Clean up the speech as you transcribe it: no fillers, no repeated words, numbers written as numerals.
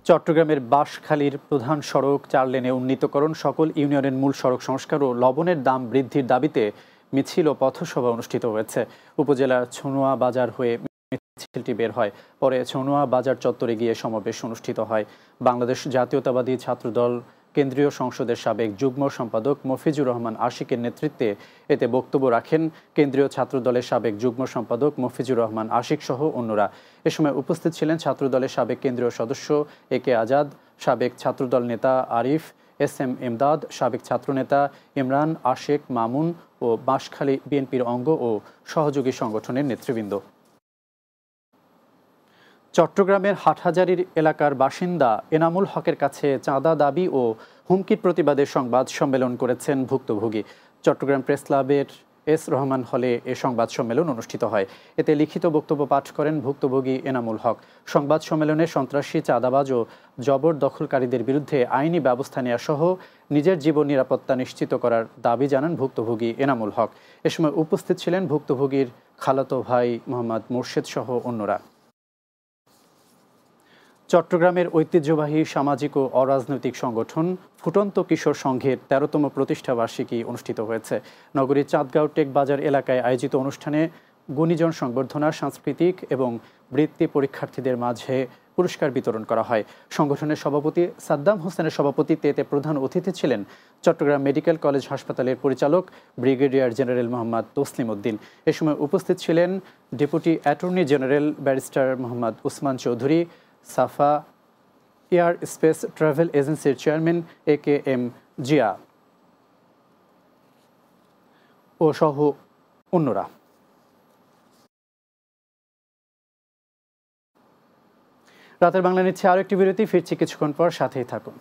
চট্টগ্রামের বাঁশখালীর প্রধান সড়ক ৪ লেনে উন্নীতকরণ, সকল ইউনিয়নের মূল সড়ক সংস্কার ও লবণের দাম বৃদ্ধির দাবিতে মিছিল ও পথসভা অনুষ্ঠিত হয়েছে। উপজেলার ছনুয়া বাজার হয়ে মিছিলটি বের হয়। পরে ছনুয়া বাজার চত্বরে গিয়ে সমাবেশ অনুষ্ঠিত হয়। বাংলাদেশ জাতীয়তাবাদী ছাত্রদল কেন্দ্রীয় সংসদের সাবেক যুগ্ম সম্পাদক মফিজুর রহমান আশিকের নেতৃত্বে এতে বক্তব্য রাখেন কেন্দ্রীয় ছাত্রদলের সাবেক যুগ্ম সম্পাদক মফিজুর রহমান আশিক সহ অন্যরা। এ সময় উপস্থিত ছিলেন ছাত্রদলের সাবেক কেন্দ্রীয় সদস্য একে আজাদ, সাবেক ছাত্রদল নেতা আরিফ, এস এম এমদাদ, সাবেক ছাত্রনেতা ইমরান, আশেক, মামুন ও বাঁশখালী বিএনপির অঙ্গ ও সহযোগী সংগঠনের নেতৃবৃন্দ। চট্টগ্রামের হাটহাজারীর এলাকার বাসিন্দা এনামুল হকের কাছে চাঁদা দাবি ও হুমকির প্রতিবাদে সংবাদ সম্মেলন করেছেন ভুক্তভোগী। চট্টগ্রাম প্রেস ক্লাবের এস রহমান হলে এ সংবাদ সম্মেলন অনুষ্ঠিত হয়। এতে লিখিত বক্তব্য পাঠ করেন ভুক্তভোগী এনামুল হক। সংবাদ সম্মেলনে সন্ত্রাসী, চাঁদাবাজ ও জবরদখলকারীদের বিরুদ্ধে আইনি ব্যবস্থা নেওয়া সহ নিজের জীবন নিরাপত্তা নিশ্চিত করার দাবি জানান ভুক্তভোগী এনামুল হক। এ সময় উপস্থিত ছিলেন ভুক্তভোগীর খালাতো ভাই মোহাম্মদ মোর্শেদ সহ অন্যরা। চট্টগ্রামের ঐতিহ্যবাহী সামাজিক ও অরাজনৈতিক সংগঠন ফুটন্ত কিশোর সংঘের ১৩তম প্রতিষ্ঠাবার্ষিকী অনুষ্ঠিত হয়েছে। নগরীর চাঁদগাঁও টেক বাজার এলাকায় আয়োজিত অনুষ্ঠানে গুণীজন সংবর্ধনা, সাংস্কৃতিক এবং বৃত্তি পরীক্ষার্থীদের মাঝে পুরস্কার বিতরণ করা হয়। সংগঠনের সভাপতি সাদ্দাম হোসেনের সভাপতিত্বে এতে প্রধান অতিথি ছিলেন চট্টগ্রাম মেডিকেল কলেজ হাসপাতালের পরিচালক ব্রিগেডিয়ার জেনারেল মোহাম্মদ তসলিম উদ্দিন। এ সময় উপস্থিত ছিলেন deputy attorney general barrister Mohammad Usman Chowdhury, Safa air space travel এজেন্সির chairman A K M Zia ও সহ অন্যরা। রাতের বাংলা নিচ্ছে আরও একটি বিরতি, ফিরছি কিছুক্ষণ পর, সাথেই থাকুন।